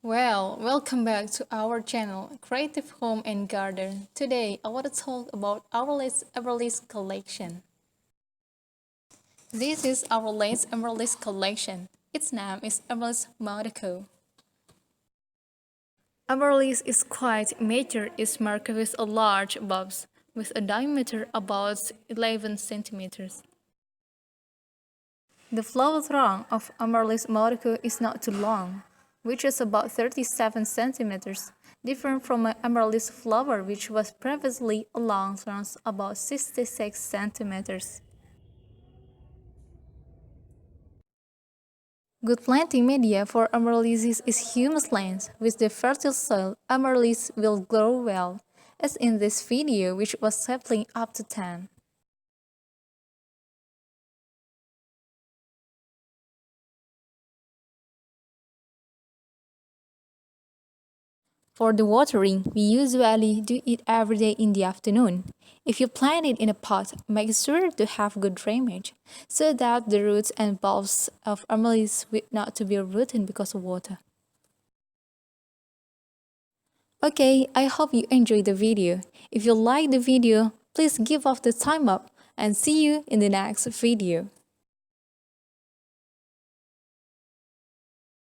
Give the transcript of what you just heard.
Welcome back to our channel, Creative Home and Garden. Today, I want to talk about our Amaryllis collection. This is our latest Amaryllis collection. Its name is Amaryllis Monaco. Amaryllis is quite mature. It's marked with a large bulbs with a diameter about 11 centimeters. The flower trunk of Amaryllis Monaco is not too long, which is about 37 centimeters, different from my amaryllis flower, which was previously a long trunk about 66 centimeters. Good planting media for amaryllis is humus lands. With the fertile soil, amaryllis will grow well, as in this video, which was sapling up to 10. For the watering, we usually do it every day in the afternoon. If you plant it in a pot, make sure to have good drainage, so that the roots and bulbs of amaryllis will not to be rooted because of water. Okay, I hope you enjoyed the video. If you like the video, please give off the thumb up and see you in the next video.